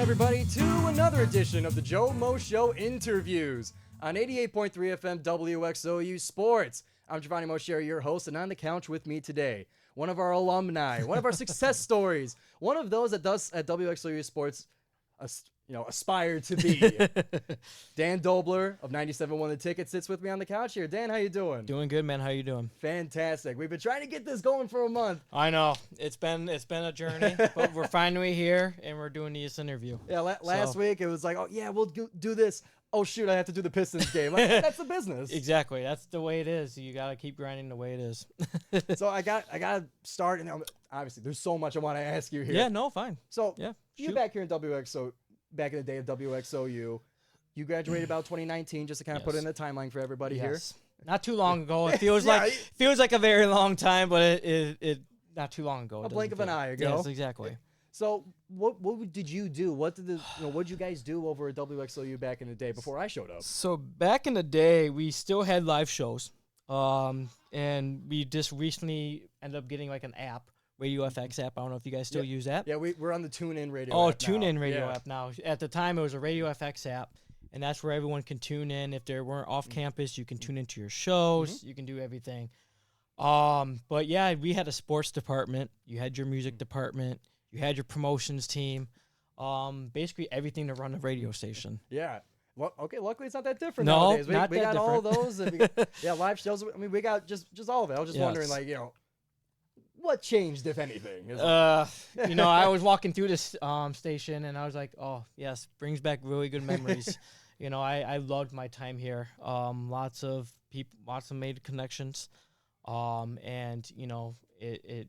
everybody, to another edition of the GioMoShow interviews on 88.3 FM WXOU Sports. I'm Giovanni, your host, and on the couch with me today, one of our alumni, one of our success stories, one of those that does at WXOU Sports, aspire to be. Dan Doebler of 97.1 The Ticket sits with me on the couch here. Dan, how you doing? Doing good, man. How you doing? Fantastic. We've been trying to get this going for a month. I know. It's been a journey, but we're finally here, and we're doing this interview. Yeah, last week it was like, oh, yeah, we'll do this. Oh, shoot, I have to do the Pistons game. Like, that's the business. Exactly. That's the way it is. You got to keep grinding the way it is. So I got to start, and obviously there's so much I want to ask you here. Yeah, no, fine. So you back here in WXO, back in the day of WXOU, you graduated about 2019, just to kind of put it in the timeline for everybody here. Not too long ago. It feels like a very long time, but it not too long ago. A blink of an eye ago. Yes, exactly. So what did you do? What did you guys do over at WXOU back in the day before I showed up? So back in the day, we still had live shows, and we just recently ended up getting like an app, Radio FX app. I don't know if you guys still use that. Yeah, we're on the TuneIn Radio. Oh, app TuneIn Radio app now. At the time, it was a Radio FX app, and that's where everyone can tune in. If they weren't off campus, you can tune into your shows. You can do everything. But yeah, we had a sports department. You had your music department. You had your promotions team, basically everything to run a radio station. Yeah. Well, okay. Luckily, it's not that different no, nowadays. We got all those. And live shows. I mean, we got just all of it. I was just wondering, what changed, if anything? I was walking through this station, and I was like, oh, yes, brings back really good memories. I loved my time here. Lots of people, lots of made connections, and it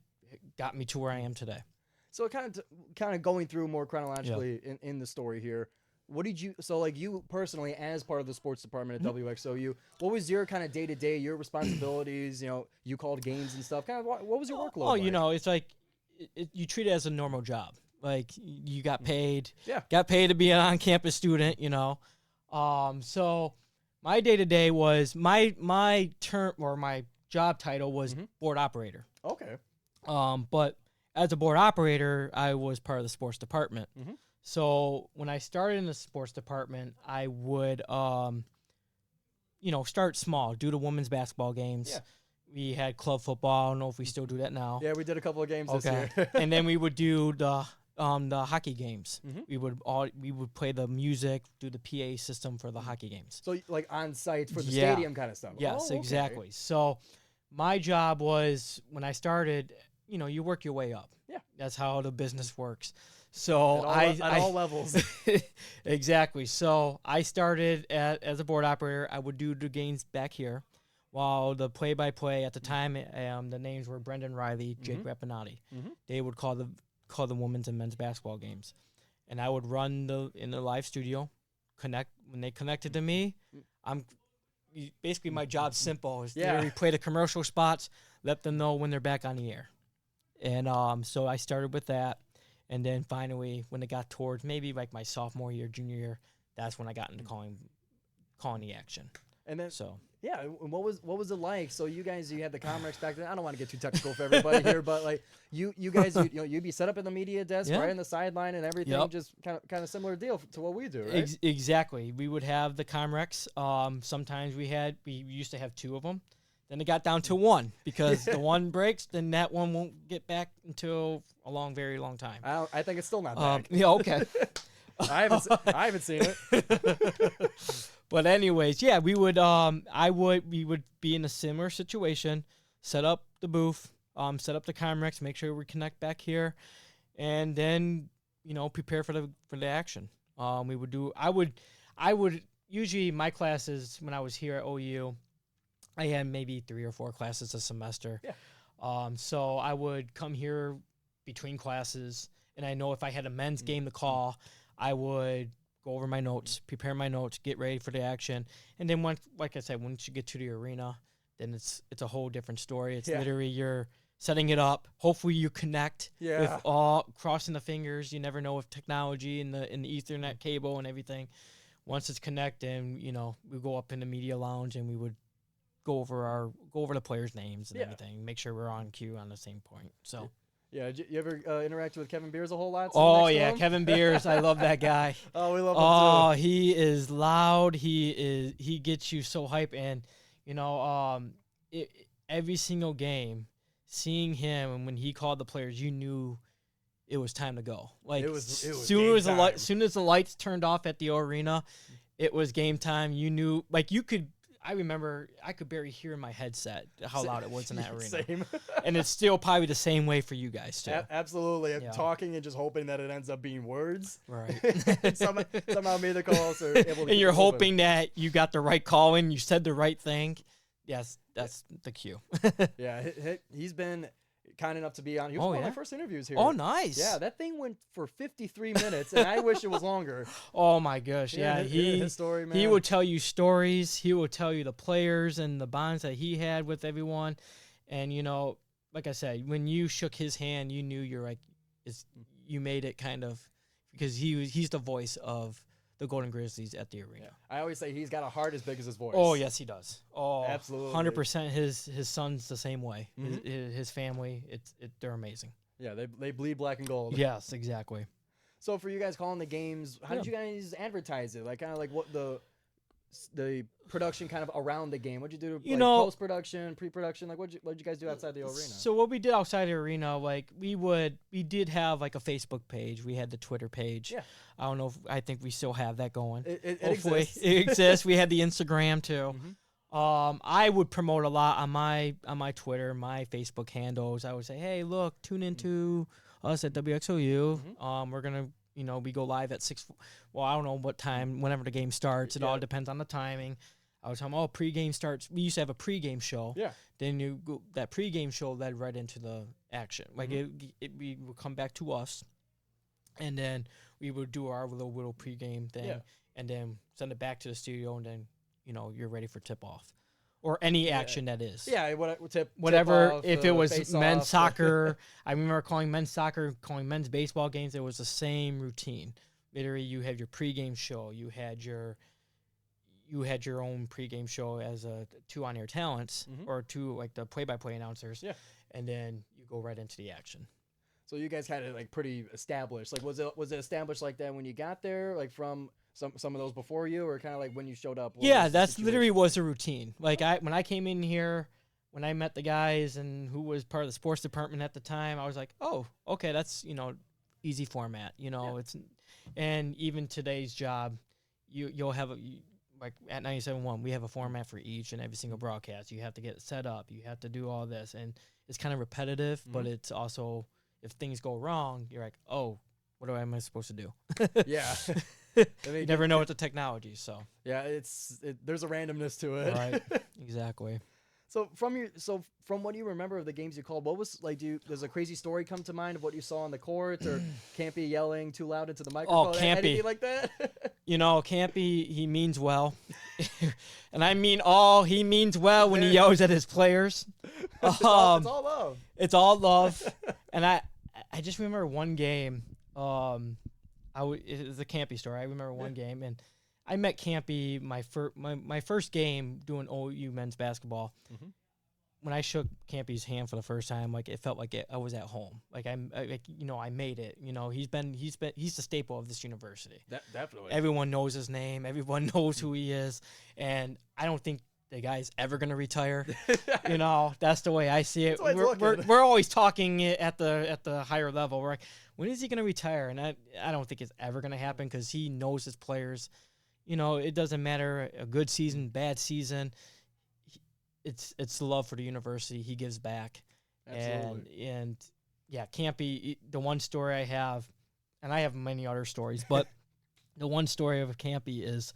got me to where I am today. So kind of going through more chronologically in the story here, what did you you personally as part of the sports department at WXOU, what was your kind of day-to-day, your responsibilities, you called games and stuff, kind of what was your workload like? It's like you treat it as a normal job. Like you got paid, got paid to be an on-campus student, so my day-to-day was my term or my job title was board operator. Okay. But as a board operator, I was part of the sports department. So when I started in the sports department, I would, start small, do the women's basketball games. Yeah. We had club football. I don't know if we still do that now. Yeah, we did a couple of games this year. And then we would do the hockey games. We would play the music, do the PA system for the hockey games. So like on site for the stadium kind of stuff. Yes, exactly. So my job was, when I started, you work your way up. Yeah. That's how the business works. So at all levels. Exactly. So I started as a board operator. I would do the games back here, while the play-by-play at the time, the names were Brendan Riley, Jake Rapinati. They would call the women's and men's basketball games, and I would run in the live studio. When they connected to me, basically my job's simple. Is we play the commercial spots, let them know when they're back on the air. And so I started with that, and then finally, when it got towards maybe like my sophomore year, junior year, that's when I got into calling the action. And then and what was it like? So you guys, you had the Comrex back then. I don't want to get too technical for everybody here, but like you guys, you'd be set up in the media desk, right in the sideline and everything. Just kind of similar deal to what we do, right? Exactly. We would have the Comrex. Sometimes we used to have two of them. Then it got down to one, because the one breaks, then that one won't get back until a very long time. I think it's still not back. Yeah, okay. I haven't seen it. But anyways, we would be in a similar situation, set up the booth, set up the Comrex, make sure we connect back here, and then prepare for the action. I would usually, my classes when I was here at OU, I had maybe 3 or 4 classes a semester. Yeah. So I would come here between classes, and I know if I had a men's game to call, I would go over my notes, prepare my notes, get ready for the action. And then once you get to the arena, then it's a whole different story. It's literally you're setting it up. Hopefully you connect with all, crossing the fingers. You never know with technology and the Ethernet cable and everything. Once it's connected, we go up in the media lounge and we would go over the players' names and everything, make sure we're on cue on the same point. So Yeah, did you ever interact with Kevin Beers a whole lot? Oh yeah, Kevin Beers, I love that guy. Oh, we love him too. Oh, he is loud. He gets you so hype, and you know, every single game, seeing him and when he called the players, you knew it was time to go. Like it was soon as the lights turned off at the arena, it was game time. You knew, like you could. I remember I could barely hear in my headset how loud it was in that arena. Same. And it's still probably the same way for you guys too. Absolutely. I'm talking and just hoping that it ends up being words. Right. somehow made the calls are able to. And you're hoping that you got the right call in, you said the right thing. Yes, that's the cue. Yeah, he's been kind enough to be on. He was one of my first interviews here. Oh, nice. Yeah, that thing went for 53 minutes, and I wish it was longer. Oh my gosh, yeah. His story, man. He would tell you stories. He would tell you the players and the bonds that he had with everyone. And you know, like I said, when you shook his hand, you knew you made it kind of, because he's the voice of the Golden Grizzlies at the arena. Yeah. I always say he's got a heart as big as his voice. Oh, yes, he does. Oh, absolutely. 100%. His son's the same way. His family, they're amazing. Yeah, they bleed black and gold. Yes, exactly. So for you guys calling the games, how did you guys advertise it? Like kind of like what the production kind of around the game. What'd you do? Post production, pre production. Like what'd you guys do outside the arena? So what we did outside the arena, like we did have like a Facebook page. We had the Twitter page. Yeah. I don't know. I think we still have that going. It Hopefully exists. it exists. We had the Instagram too. I would promote a lot on my Twitter, my Facebook handles. I would say, hey, look, tune into us at WXOU. We're gonna. We go live at 6. Well, I don't know what time, whenever the game starts. It all depends on the timing. I was talking, pregame starts. We used to have a pregame show. Yeah. Then that pregame show led right into the action. Like we would come back to us, and then we would do our little pregame thing, and then send it back to the studio, and then you're ready for tip off. Or any action that is. Yeah, whatever. Tip off, If it was men's off. soccer, I remember calling men's soccer, calling men's baseball games. It was the same routine. Literally, you had your pregame show. You had your own pregame show as a 2 on-air talents or 2 like the play-by-play announcers. Yeah, and then you go right into the action. So you guys had it like pretty established. Like was it established like that when you got there? Like from some of those before you, or kind of like when you showed up? Yeah, that's literally was a routine. Like when I came in here, when I met the guys and who was part of the sports department at the time, I was like, oh, okay, that's easy format. It's, and even today's job, you'll have like at 97.1, we have a format for each and every single broadcast. You have to get it set up. You have to do all this, and it's kind of repetitive, but it's also, if things go wrong, you're like, oh, what am I supposed to do? Yeah. You never know with the technology, so. Yeah, there's a randomness to it. Right, exactly. So from what you remember of the games you called, what was like? Does a crazy story come to mind of what you saw on the court, or Campy yelling too loud into the microphone? Oh, Campy, anything like that? Campy, he means well, and I mean he means well when he yells at his players. It's all love. It's all love, and I just remember one game. It was a Campy story. I remember one game, and I met Campy my first game doing OU men's basketball. When I shook Campy's hand for the first time, like it felt like I was at home. Like I made it. He's the staple of this university. Definitely. Everyone knows his name. Everyone knows who he is, and I don't think the guy's ever gonna retire. That's the way I see it. We're always talking at the higher level. We're like, when is he gonna retire? And I don't think it's ever gonna happen, because he knows his players. It doesn't matter a good season, bad season. It's the love for the university. He gives back. Absolutely. And yeah, Campy. The one story I have, and I have many other stories, but the one story of Campy is,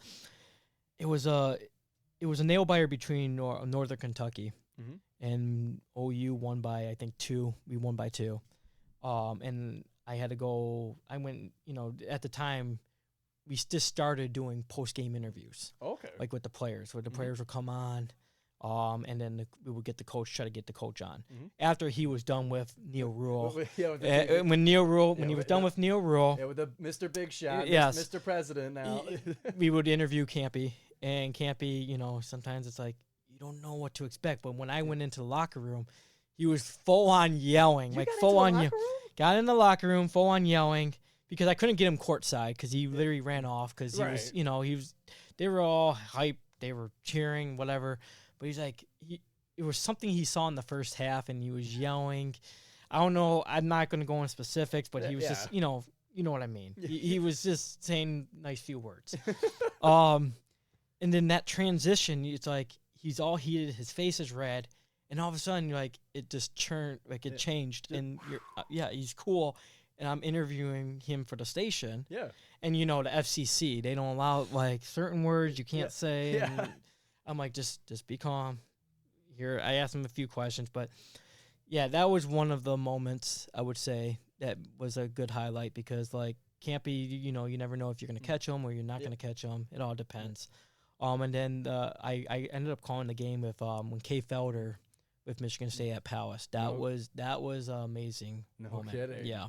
it was a nail biter between Northern Kentucky and OU won by, I think, 2. We won by 2. And I had to go. I went. At the time, we just started doing post-game interviews. Okay. Like with the players, where the players would come on, and then we would get the coach, try to get the coach on. After he was done with Neil Rule. When he was done with Neil Rule. Yeah, with the Mr. Big Shot, yes. Mr. President now. We would interview Campy, and Campy, sometimes it's like, you don't know what to expect. But when I went into the locker room, he was full on yelling, You like got full into on. the locker room? Got in the locker room, full on yelling because I couldn't get him courtside because he literally ran off because he was, they were all hyped, they were cheering, whatever. But he's like, it was something he saw in the first half and he was yelling. I don't know. I'm not going to go into specifics, but he was just, you know what I mean. He was just saying nice few words. And then that transition, it's like he's all heated, his face is red, and all of a sudden, like it just churned, like it changed, and he's cool. And I'm interviewing him for the station. Yeah. And the FCC, they don't allow like certain words you can't say. Yeah. And I'm like, just be calm. Here, I asked him a few questions, but yeah, that was one of the moments I would say that was a good highlight because like can't be, you never know if you're gonna catch them or you're not gonna catch them. It all depends. And then I ended up calling the game with when Kay Felder with Michigan State at Palace. That was an amazing moment. Kidding. Yeah.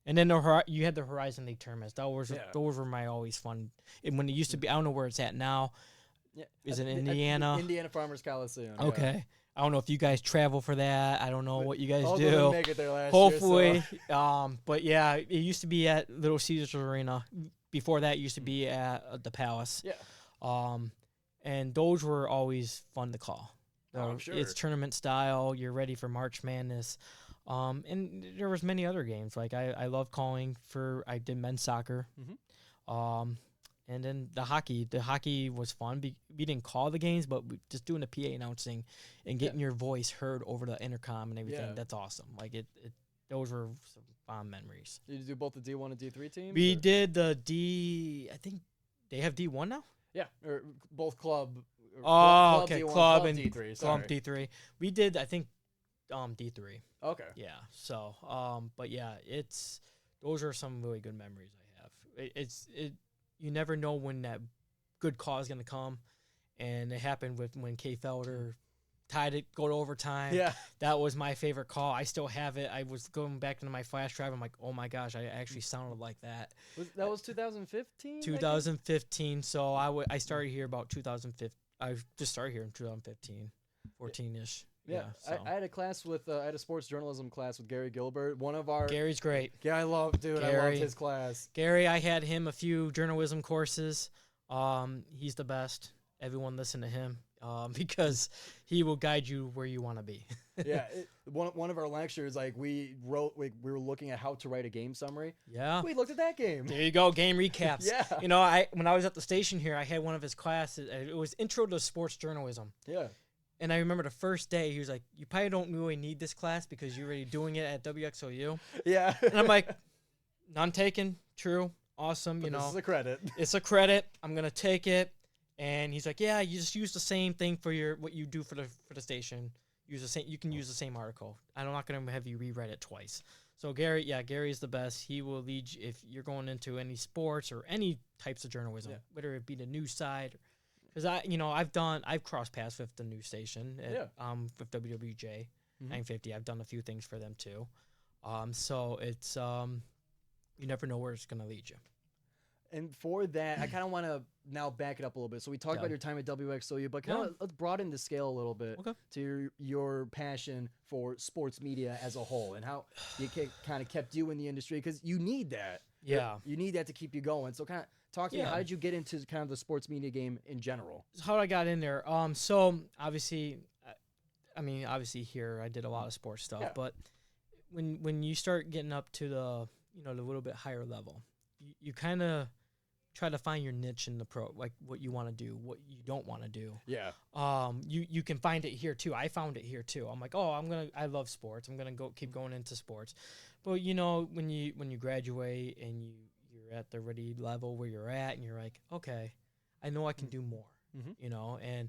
And then you had the Horizon League tournaments. Those were my always fun. And when it used to be, I don't know where it's at now. Yeah. Is it Indiana? Indiana Farmers Coliseum. Okay. Yeah. I don't know if you guys travel for that. I don't know what you guys do. Didn't make it there last Hopefully. year. So. But yeah, it used to be at Little Caesars Arena. Before that, it used to be at the Palace. Yeah. And those were always fun to call. I'm sure. It's tournament style. You're ready for March Madness. And there was many other games. Like I love calling I did men's soccer. Mm-hmm. And then the hockey was fun. We didn't call the games, but just doing the PA announcing and getting your voice heard over the intercom and everything. Yeah. That's awesome. Like those were some fond memories. Did you do both the D1 and D3 teams? We did the D. I think they have D1 now. Yeah, or both club. Oh, okay, D1, club and D3. Club D3. We did, I think, D3. Okay. Yeah. So, but yeah, those are some really good memories I have. You never know when that good call is gonna come, and it happened when Kay Felder tied it, go to overtime. Yeah. That was my favorite call. I still have it. I was going back into my flash drive. I'm like, oh my gosh, I actually sounded like that. That was 2015? 2015. So I started here about 2015. I just started here in 2015, 14-ish. Yeah, so. I had a class I had a sports journalism class with Gary Gilbert. Gary's great. Yeah, I love his class. Gary, I had him a few journalism courses. He's the best. Everyone listen to him because he will guide you where you want to be. Yeah, one of our lectures, like we were looking at how to write a game summary. Yeah, we looked at that game. There you go, game recaps. Yeah, when I was at the station here, I had one of his classes. It was Intro to Sports Journalism. Yeah. And I remember the first day, he was like, you probably don't really need this class because you're already doing it at WXOU. Yeah. And I'm like, none taken. True. Awesome. But this is a credit. It's a credit. I'm going to take it. And he's like, yeah, you just use the same thing for what you do for the station. You can use the same article. I'm not going to have you rewrite it twice. So Gary is the best. He will lead you if you're going into any sports or any types of journalism, whether it be the news side. Because I've crossed paths with the news station with WWJ 950. I've done a few things for them too. So it's you never know where it's going to lead you. And for that, I kind of want to now back it up a little bit. So we talked about your time at WXOU, but let's broaden the scale a little bit to your passion for sports media as a whole and how you kind of kept you in the industry because you need that. Yeah. You need that to keep you going. So kind of talk to me, how did you get into kind of the sports media game in general? How I got in there. So obviously here I did a lot of sports stuff, but when you start getting up to the little bit higher level, you kind of try to find your niche in the pro, like what you want to do, what you don't want to do. Yeah. You can find it here too. I found it here too. I'm like, I love sports. I'm gonna keep going into sports. But when you graduate and you're at the ready level where you're at, and you're like, okay, I know I can do more. And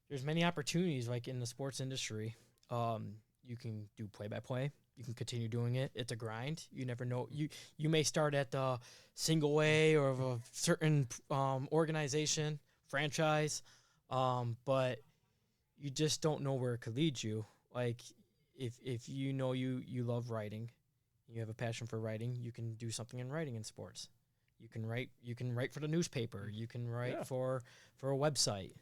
there's many opportunities like in the sports industry. You can do play-by-play. You can continue doing it. It's a grind. You never know. You may start at the single A or of a certain organization, franchise, but you just don't know where it could lead you. Like if you love writing, you have a passion for writing, you can do something in writing in sports. You can write for the newspaper. You can write for a website.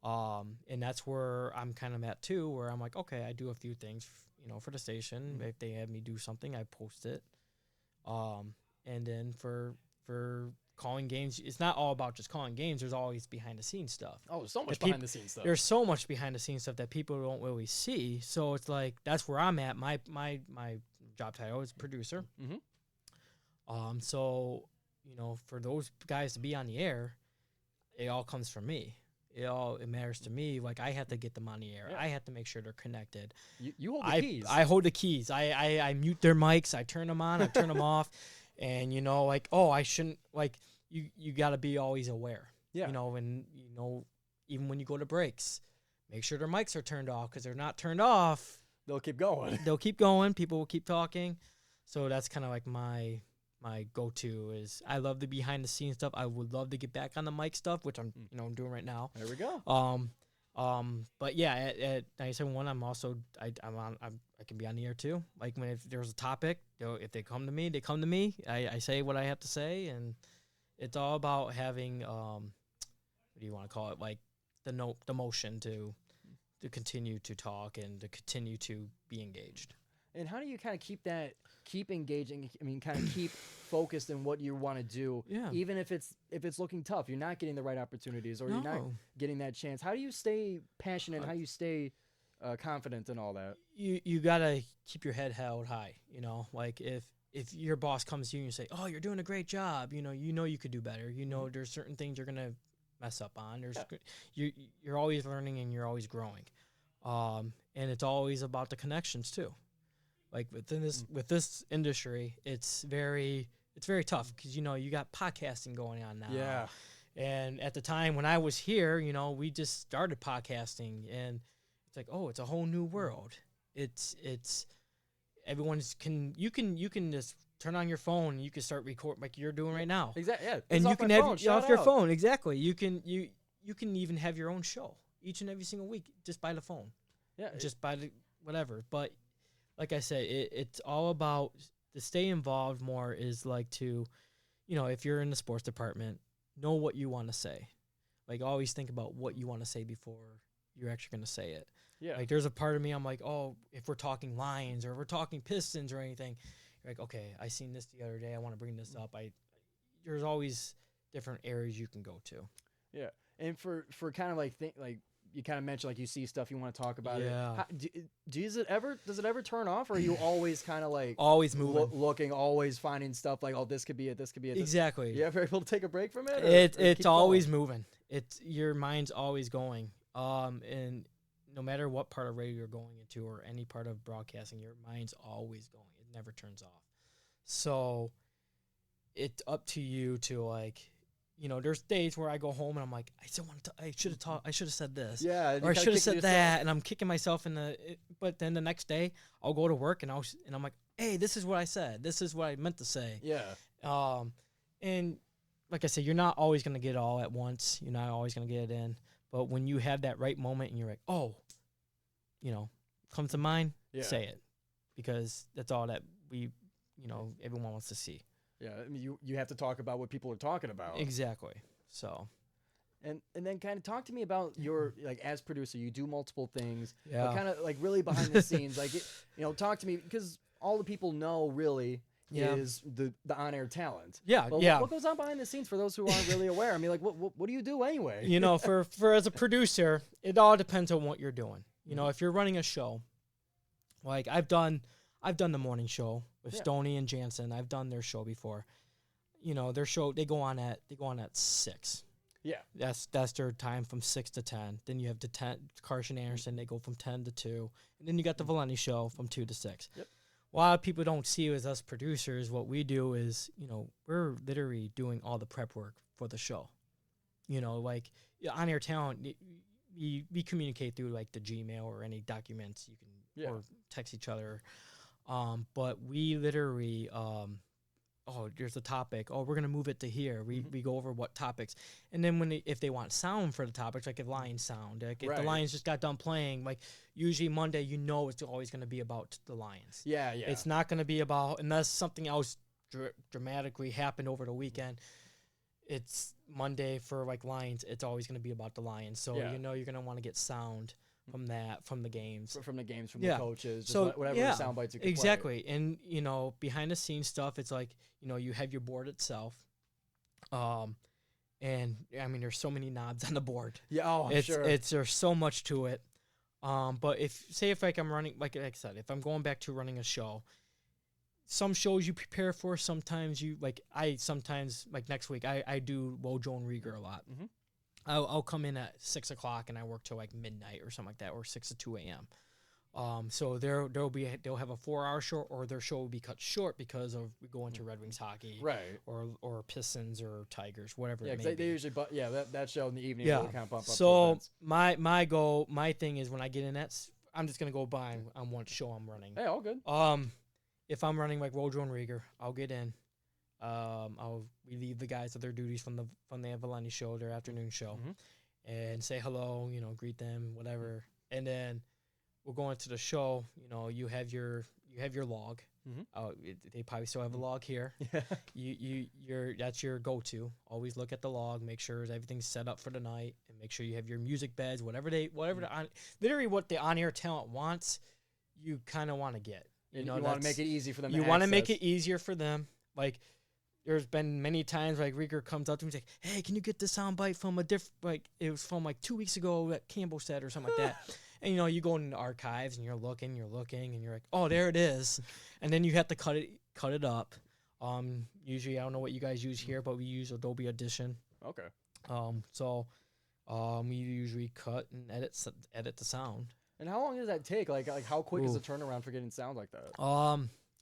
And that's where I'm kind of at too, where I'm like, okay, I do a few things, for the station. If they have me do something, I post it. And then for calling games, it's not all about just calling games. There's always behind the scenes stuff. Oh, there's so much behind the scenes stuff. There's so much behind the scenes stuff that people don't really see. So it's like that's where I'm at. My job title is producer. So for those guys to be on the air, it all comes from me. It matters to me. Like I have to get them on the air. Yeah. I have to make sure they're connected. You hold the keys. I hold the keys. I mute their mics. I turn them on. I turn them off. And I shouldn't you got to be always aware. Yeah. And even when you go to breaks, make sure their mics are turned off because they're not turned off. They'll keep going. They'll keep going. People will keep talking. So that's kind of like my go-to is I love the behind-the-scenes stuff. I would love to get back on the mic stuff, which I'm doing right now. There we go. But yeah, at 97.1, I'm also I can be on the air too. Like if there's a topic, if they come to me, they come to me. I say what I have to say, and it's all about having what do you want to call it? Like the motion to continue to talk and to continue to be engaged. And how do you kind of keep engaging? I mean, kind of keep focused in what you want to do, even if it's looking tough. You're not getting the right opportunities, or you're not getting that chance. How do you stay passionate? How do you stay confident in all that? You gotta keep your head held high. Like if your boss comes to you and you say, "Oh, you're doing a great job," you could do better. There's certain things you're gonna mess up on. You're always learning and you're always growing, and it's always about the connections too. Like with this industry, it's very tough because you got podcasting going on now. Yeah. And at the time when I was here, we just started podcasting, and it's like, oh, it's a whole new world. It's you can just turn on your phone and you can start recording like you're doing right now. Exactly. Yeah. And you can have off your phone. Exactly. You can even have your own show each and every single week just by the phone. Yeah. Just by the whatever, but. Like I said, it's all about to stay involved more is like to, if you're in the sports department, know what you want to say. Like always think about what you want to say before you're actually going to say it. Yeah. Like there's a part of me, I'm like, oh, if we're talking Lions or if we're talking Pistons or anything, you're like, okay, I seen this the other day. I want to bring this up. There's always different areas you can go to. Yeah. And for kind of like you kind of mentioned, like you see stuff you want to talk about. Yeah. Does it ever turn off, or are you always kind of like always moving, looking, always finding stuff like, oh, this could be it, this could be it. Exactly. You ever able to take a break from it? It's always moving. It's your mind's always going. And no matter what part of radio you're going into or any part of broadcasting, your mind's always going. It never turns off. So it's up to you to there's days where I go home and I'm like, I should have said this. Yeah. Or I should have said that. And I'm kicking myself but then the next day I'll go to work and I'm like, hey, this is what I said. This is what I meant to say. Yeah. And like I said, you're not always going to get it all at once. You're not always going to get it in. But when you have that right moment and you're like, oh, comes to mind, say it. Because that's all that everyone wants to see. Yeah, I mean, you have to talk about what people are talking about. Exactly. So, and then kind of talk to me about your as producer, you do multiple things. Yeah. But kind of behind the scenes, talk to me because all the people know really is the on-air talent. Yeah. But what goes on behind the scenes for those who aren't really aware? I mean, what do you do anyway? For as a producer, it all depends on what you're doing. If you're running a show, like I've done the morning show with Stoney and Jansen. I've done their show before. Their show they go on at 6. Yeah. That's their time from 6 to 10. Then you have the 10 Carson Anderson, they go from 10 to 2. And then you got the Valenti show from 2 to 6. Yep. A lot of people don't see as us producers, what we do is, we're literally doing all the prep work for the show. On air talent, we communicate through the Gmail or any documents you can or text each other. But we literally, there's a topic. Oh, we're going to move it to here. We go over what topics. And then if they want sound for the topics, like if Lions sound, if the Lions just got done playing, usually Monday, it's always going to be about the Lions. Yeah, yeah. It's not going to be about, unless something else dramatically happened over the weekend. Monday for like Lions, it's always going to be about the Lions. So Yeah. you know you're going to want to get sound from that, from the games, from the games, from Yeah. the coaches, just So, whatever yeah, sound bites you can exactly. And you know, behind the scenes stuff, it's like, you know, you have your board itself, and I mean, there's so many knobs on the board. play. Yeah, oh, I'm It's sure. there's so much to it. But if like I'm running, like I said, if I'm going back to running a show, some shows you prepare for, sometimes you sometimes like next week I do Wojo and Rieger a lot. Mhm. I'll come in at 6 o'clock and I work till like midnight or something like that, or 6 to 2 a.m. So they'll have a 4-hour show, or their show will be cut short because of we go into Red Wings hockey, Right. or Pistons or Tigers, whatever. Yeah, it may because they be. usually, that show in the evening Yeah. really kind of bump up. So events. my thing is when I get in I'm just gonna go by on what show I'm running. Hey, all good. If I'm running like Wojo and Rieger, I'll get in. I'll relieve the guys of their duties from the Valeni show, their afternoon show, Mhm. and say hello, you know, greet them, whatever, and then we'll go into the show. You know, you have your log. Mhm. They probably still have a log here. Yeah. That's your go-to. Always look at the log, make sure everything's set up for the night, and make sure you have your music beds, literally what the on-air talent wants, you kind of want to get. You want to make it easy for them. You want want to make it easier for them. Like, there's been many times like Rieger comes up to me and like, "Hey, can you get the soundbite from it was from like 2 weeks ago that Campbell said or something like that." And you know, you go in the archives and you're looking, and you're like, "Oh, there it is," and then you have to cut it up. Usually I don't know what you guys use here, but we use Adobe Audition. Okay. We usually cut and edit the sound. And how long does that take? Like how quick is the turnaround for getting sound like that?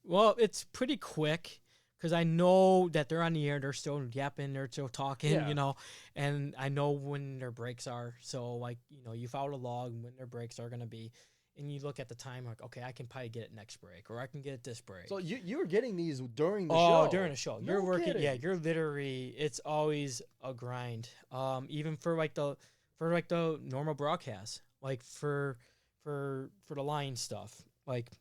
Well, it's pretty quick because I know that they're on the air, they're still yapping, they're still talking, Yeah. you know, and I know when their breaks are. So, like, you know, you follow the log when their breaks are going to be, and you look at the time, like, okay, I can probably get it next break, or I can get it this break. So you were getting these during the Oh, show? during the show. No You're working, kidding. yeah, you're literally, it's always a grind. Even for the normal broadcast, like for the Lions stuff, like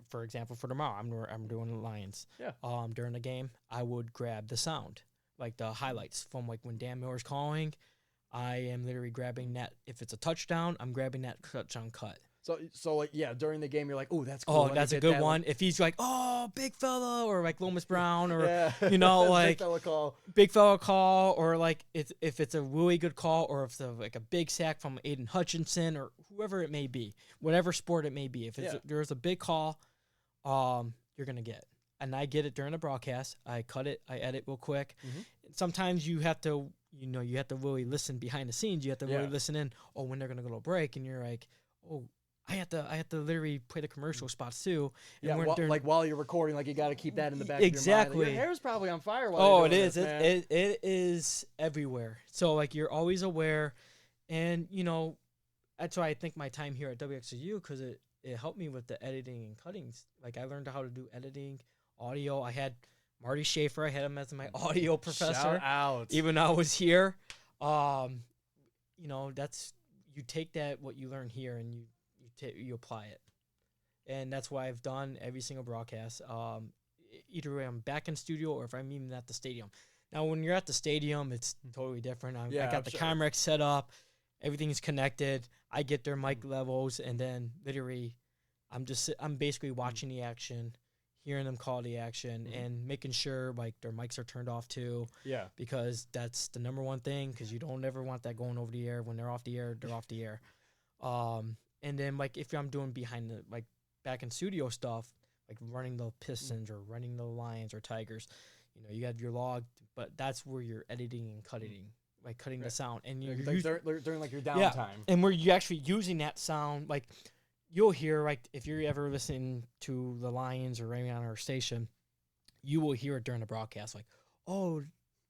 for example, for tomorrow, I'm doing the Lions. Yeah. During the game, I would grab the sound, like the highlights from like when Dan Miller's calling. I am literally grabbing that. If it's a touchdown, I'm grabbing that touchdown cut. So like, yeah, during the game, you're like, oh, that's cool. Oh, Let me that's a get good that one. If he's like, oh, big fella, or like Lomas Brown, or Yeah. you know, Big like fella call. big fella call, or like if it's a really good call, or if it's like a big sack from Aiden Hutchinson, or whoever it may be, whatever sport it may be. If there's a big call, you're gonna get. And I get it during the broadcast. I cut it, I edit real quick. Mhm. Sometimes you have to really listen behind the scenes. You have to really listen in. Oh, when they're gonna go to a break, and you're like, oh, I have to literally play the commercial spots too. And Yeah, like while you're recording, like you got to keep that in the back Exactly. of your mind. Like, your hair's probably on fire while Oh, you're it doing is. this, man. It is everywhere. So like you're always aware, and you know, that's why I think my time here at WXOU, because it helped me with the editing and cuttings. Like I learned how to do editing, audio. I had Marty Schaefer. I had him as my audio professor. Shout out. Even though I was here. You know, you take that what you learn here and you apply it, and that's why I've done every single broadcast. Either way, I'm back in studio or if I'm even at the stadium. Now, when you're at the stadium, it's totally different. I got the Comrex set up, everything is connected. I get their mic levels, and then literally, I'm basically watching the action, hearing them call the action, and making sure like their mics are turned off too. Yeah. Because that's the number one thing. Because you don't ever want that going over the air. When they're off the air, they're off the air. And then like if I'm doing behind the like back in studio stuff, like running the Pistons or running the Lions or Tigers, you know, you have your log, but that's where you're editing and cutting, like cutting the sound, and you're during like your downtime. and where you actually using that sound, like you'll hear like if you're ever listening to the Lions or running on our station, you will hear it during the broadcast, like, oh.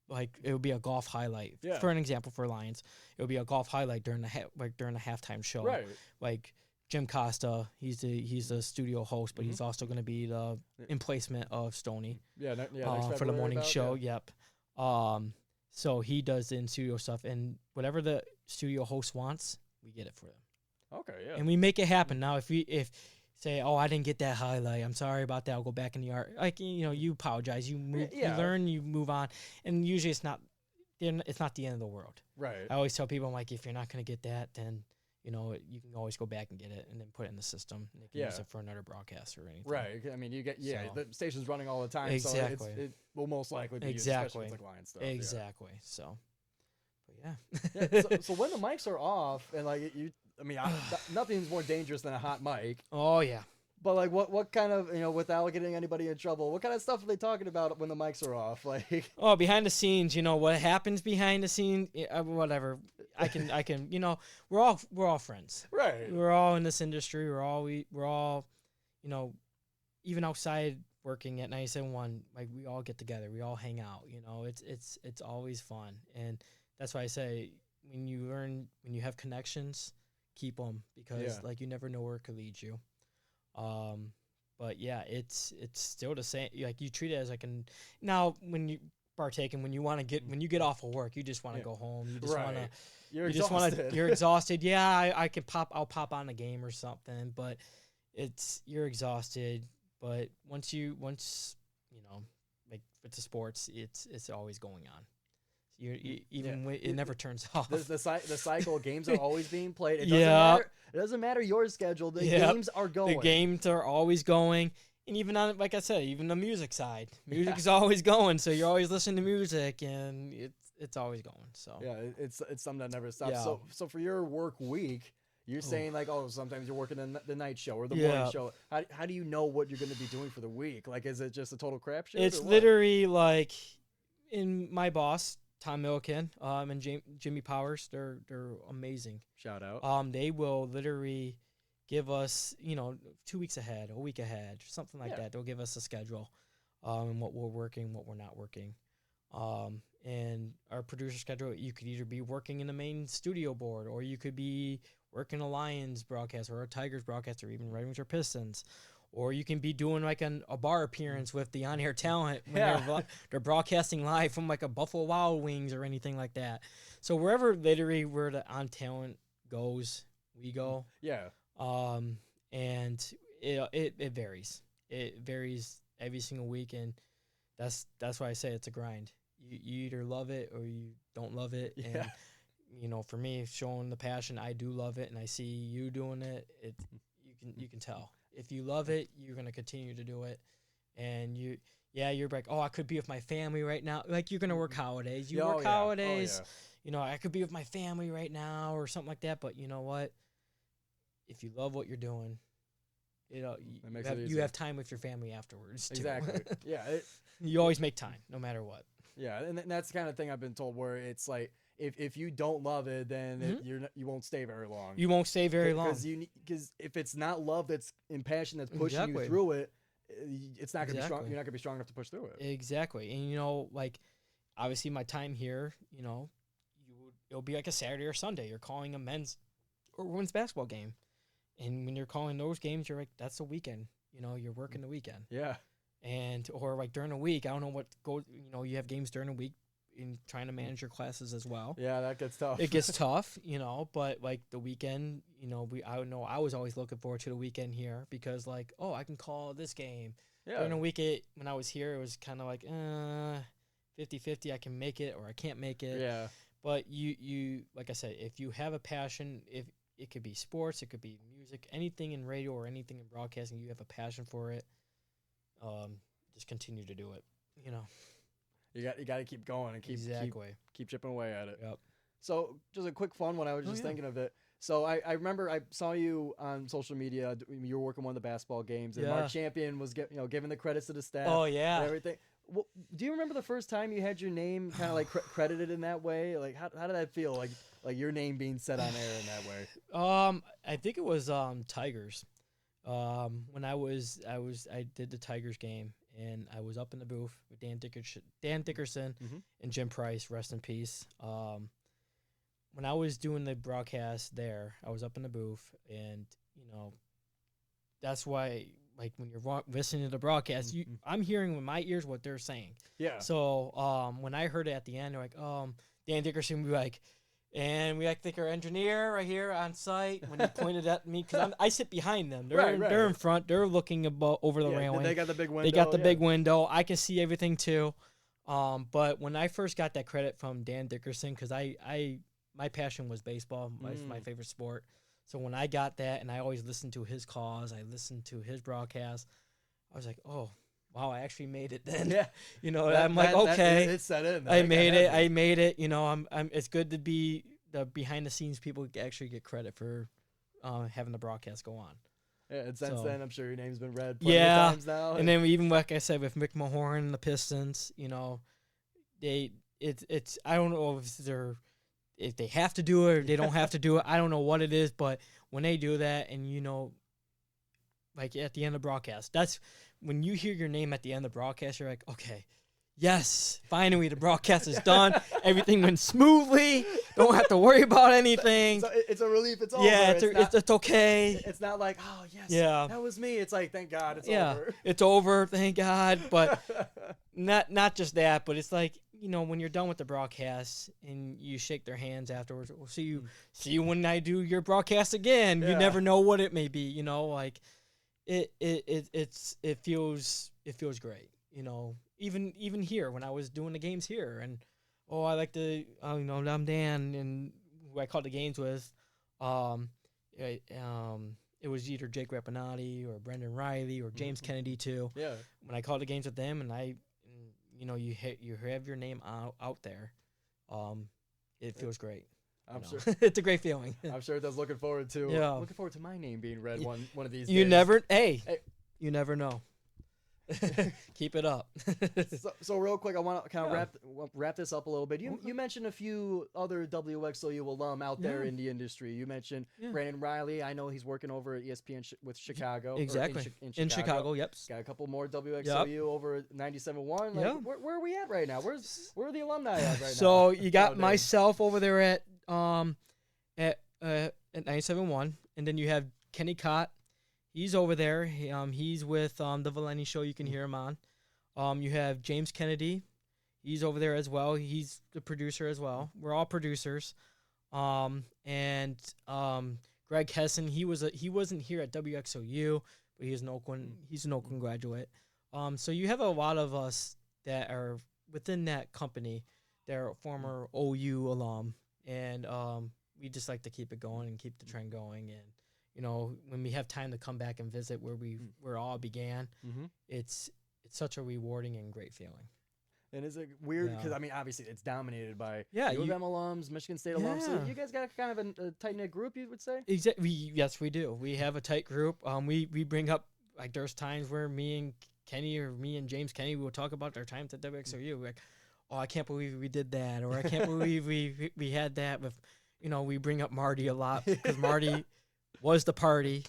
Like it would be a golf highlight. Yeah. For an example, for Lions, it would be a golf highlight during the halftime show. Right. Like Jim Costa, he's the studio host, but he's also going to be the emplacement of Stoney. Yeah. Next For the morning about, show. Yeah. Yep. So he does the in studio stuff, and whatever the studio host wants, we get it for them. Okay. Yeah. And we make it happen. Now, if say, oh, I didn't get that highlight, I'm sorry about that, I'll go back in the art. Like, you know, you apologize, you move, you learn, you move on. And usually it's not, it's not the end of the world. Right. I always tell people, I'm like, if you're not going to get that, then you know you can always go back and get it and then put it in the system. And they can use it for another broadcast or anything. Right. I mean, you get so, the station's running all the time, exactly. so it will most likely be used, especially if it's like Lion stuff. Exactly. Yeah. So, but So when the mics are off and like nothing's more dangerous than a hot mic. Oh yeah. But like, what kind of, without getting anybody in trouble, what kind of stuff are they talking about when the mics are off? Like, oh, behind the scenes, what happens behind the scenes, whatever. I can, we're all friends. Right. We're all in this industry. We're all, even outside working at 97.1, like we all get together. We all hang out. It's always fun, and that's why I say when you have connections, keep them because like you never know where it could lead you. But yeah, it's still the same. Like you treat it as like now when you partake and when you get off of work, you just want to go home. You just want to. You're exhausted. Yeah, I'll pop on a game or something, but you're exhausted. But once like with the sports, it's always going on. It never turns off. The cycle games are always being played. It doesn't matter your schedule. The games are going. The games are always going. And even on, like I said, even the music side, music is always going. So you're always listening to music, and it's always going. So yeah, it's something that never stops. Yeah. So for your work week, you're saying like, sometimes you're working the night show or the morning show. How do you know what you're going to be doing for the week? Like, is it just a total crapshoot? It's literally like, in my boss, Tom Milliken, and Jimmy Powers, they're amazing. Shout out. They will literally give us, 2 weeks ahead, a week ahead, something like that. They'll give us a schedule, and what we're working, what we're not working. And our producer schedule, you could either be working in the main studio board, or you could be working a Lions broadcast or a Tigers broadcast, or even Red Wings or Pistons. Or you can be doing like a bar appearance with the on-air talent when they're broadcasting live from like a Buffalo Wild Wings or anything like that. So wherever literally where the on talent goes, we go. Yeah. And it varies. It varies every single week, and that's why I say it's a grind. You either love it or you don't love it. Yeah. And for me, showing the passion, I do love it, and I see you doing it. You can tell. If you love it, you're going to continue to do it. And you're like, I could be with my family right now. Like, you're going to work holidays. You work holidays. I could be with my family right now or something like that. But you know what? If you love what you're doing, you have time with your family afterwards, too. Exactly. Yeah. You always make time, no matter what. Yeah, and that's the kind of thing I've been told where it's like, if you don't love it, then you won't stay very long. You won't stay very long. Because if it's not love that's in passion that's pushing you through it, it's not going to be strong. You're not going to be strong enough to push through it. Exactly. And like obviously my time here, it'll be like a Saturday or Sunday. You're calling a men's or women's basketball game, and when you're calling those games, you're like, that's the weekend. You're working the weekend. Yeah. Or like during the week, I don't know what goes. You have games during the week. In trying to manage your classes as well. Yeah, that gets tough. It gets tough, but like the weekend, I was always looking forward to the weekend here because like, I can call this game. Yeah. During the week, when I was here, it was kind of like 50-50. I can make it or I can't make it. Yeah. But you like I said, if you have a passion, if it could be sports, it could be music, anything in radio or anything in broadcasting, you have a passion for it. Just continue to do it. You got to keep going and keep chipping away at it. Yep. So just a quick fun one. I was just thinking of it. So I remember I saw you on social media. You were working one of the basketball games, and Mark Champion was giving the credits to the staff. Oh yeah. And everything. Well, do you remember the first time you had your name kind of like credited in that way? Like how did that feel? Like your name being said on air in that way? I think it was Tigers. When I did the Tigers game. And I was up in the booth with Dan Dickerson and Jim Price, rest in peace. When I was doing the broadcast there, I was up in the booth, and that's why, like when you're listening to the broadcast, I'm hearing with my ears what they're saying. Yeah. So when I heard it at the end, they're like, Dan Dickerson would be like, and we think our engineer right here on site when he pointed at me because I sit behind them. They're in front. They're looking over the railing. They got the big window. They got the big window. I can see everything too. But when I first got that credit from Dan Dickerson, because my passion was baseball, my favorite sport. So when I got that, and I always listened to his calls, I listened to his broadcast, I was like, oh, wow, I actually made it then. Yeah. I'm like, okay, it set in. I made it. You know, I'm. It's good to be the behind the scenes people actually get credit for having the broadcast go on. Yeah, and since then, I'm sure your name's been read plenty Yeah, of times now. and then even like I said with Mick Mahorn and the Pistons, you know, it's I don't know if they have to do it or they don't have to do it. I don't know what it is, but when they do that, and you know, like at the end of the broadcast, that's when you hear your name at the end of the broadcast, you're like, okay, yes, finally the broadcast is done. Everything went smoothly. Don't have to worry about anything. So it's a relief. It's over. Yeah, it's okay. It's not like, oh, yes, Yeah. that was me. It's like, thank God it's Yeah, over. it's over, thank God. But not just that, but it's like, you know, when you're done with the broadcast and you shake their hands afterwards, we'll see you when I do your broadcast again. Yeah. You never know what it may be, you know, like it feels great, you know. Even here when I was doing the games here, and I like to, you know, I'm Dan, and who I called the games with, it was either Jake Rapinati or Brendan Riley or James Kennedy too. Yeah. When I called the games with them, and you know, you have your name out there, it feels great. I'm you know? sure It's a great feeling. I'm sure it does. Looking forward to my name being read one of these days. You never know. Keep it up. So real quick, I want to kind of wrap this up a little bit. You mentioned a few other WXOU alum out there in the industry. You mentioned Brandon Riley. I know he's working over at ESPN with Chicago. Exactly. In Chicago, yep. Got a couple more WXOU over at 97.1. Like, where are we at right now? Where are the alumni at right now? So you got myself over there at 97.1, and then you have Kenny Cott. He's over there. He's with the Valenti Show. You can hear him on. You have James Kennedy. He's over there as well. He's the producer as well. We're all producers. And Greg Hessen. He wasn't here at WXOU, but he's an Oakland graduate. So you have a lot of us that are within that company that are former OU alum, and we just like to keep it going and keep the trend going. And you know, when we have time to come back and visit where all began, it's such a rewarding and great feeling. And is it weird? Because, I mean, obviously it's dominated by U of M alums, Michigan State alums. So you guys got kind of a tight-knit group, you would say? Exactly. Yes, we do. We have a tight group. We bring up, like, there's times where me and Kenny or me and James Kenny will talk about our times at WXOU. Like, oh, I can't believe we did that. Or I can't believe we had that with, you know, we bring up Marty a lot because Marty was the party.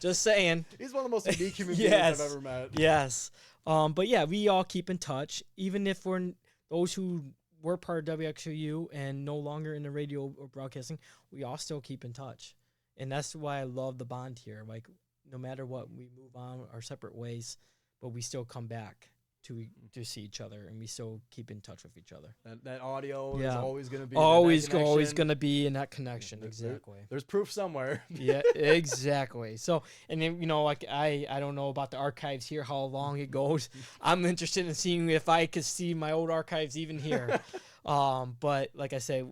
Just saying. He's one of the most unique human beings I've ever met. Yes. But yeah, we all keep in touch, even if we're those who were part of WXOU and no longer in the radio or broadcasting. We all still keep in touch, and that's why I love the bond here. Like, no matter what, we move on our separate ways, but we still come back to see each other, and we still keep in touch with each other. That audio is always going to be always going to be in that connection. Exactly. There's proof somewhere. Yeah, exactly. So, and then, you know, like I don't know about the archives here, how long it goes. I'm interested in seeing if I could see my old archives even here. But like I say,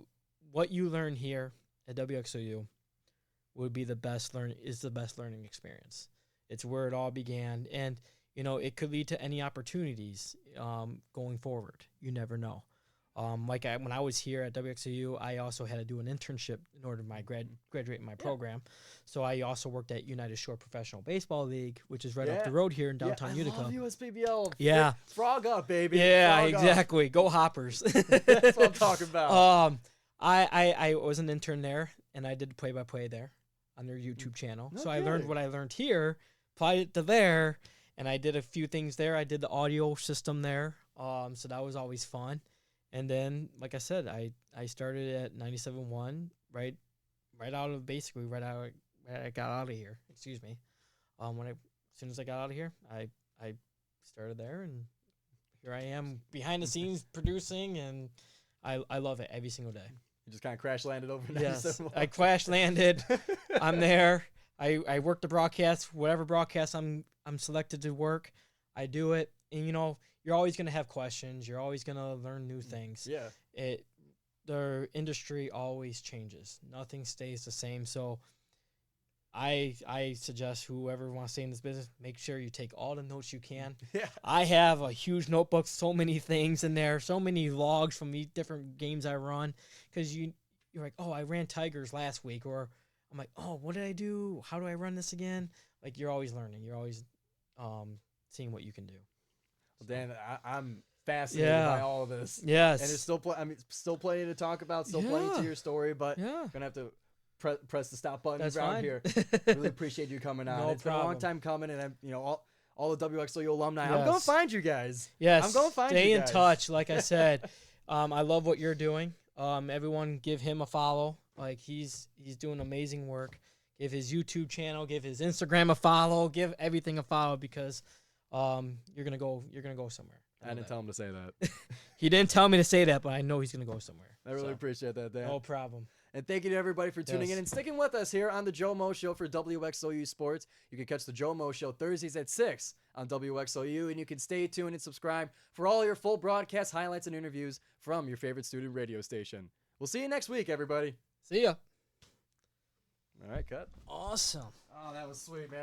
what you learn here at WXOU would be the best learning experience. It's where it all began, and you know, it could lead to any opportunities going forward. You never know. When I was here at WXOU, I also had to do an internship in order to graduate in my program. So I also worked at United Shore Professional Baseball League, which is right up the road here in downtown Utica. I love USPBL. Yeah. Frog up, baby. Yeah, Frog exactly. Up. Go Hoppers. That's what I'm talking about. I was an intern there, and I did play-by-play there on their YouTube channel. So I learned what I learned here, applied it to there, and I did a few things there. I did the audio system there, so that was always fun. And then, like I said, I started at 97.1, right out of I got out of here. Excuse me. As soon as I got out of here, I started there, and here I am behind the scenes producing, and I love it every single day. You just kind of crash landed over 97.1. Yes, I crash landed. I'm there. I work the broadcast, whatever broadcast I'm selected to work, I do it. And you know, you're always going to have questions. You're always going to learn new things. Yeah. The industry always changes. Nothing stays the same. So I suggest whoever wants to stay in this business, make sure you take all the notes you can. Yeah. I have a huge notebook, so many things in there, so many logs from these different games I run. Because you're like, oh, I ran Tigers last week. Or I'm like, oh, what did I do? How do I run this again? Like, you're always learning. You're always seeing what you can do. Well, Dan, I'm fascinated by all of this. Yes. And there's still plenty to talk about, still plenty to your story, but yeah. gonna have to press the stop button That's around fine. here. Really appreciate you coming on. No It's been a long problem. time coming, and all the WXOU alumni. I'm Yes. gonna find you guys. Yes. I'm gonna find Stay you in guys. touch. Like I said, I love what you're doing. Everyone give him a follow. Like he's doing amazing work. Give his YouTube channel, give his Instagram a follow, give everything a follow because you're gonna go somewhere. I didn't tell him to say that. He didn't tell me to say that, but I know he's gonna go somewhere. I really appreciate that, Dan. No problem. And thank you to everybody for tuning in and sticking with us here on the GioMoShow for WXOU Sports. You can catch the GioMoShow Thursdays at 6 on WXOU, and you can stay tuned and subscribe for all your full broadcast highlights and interviews from your favorite student radio station. We'll see you next week, everybody. See ya. All right, cut. Awesome. Oh, that was sweet, man.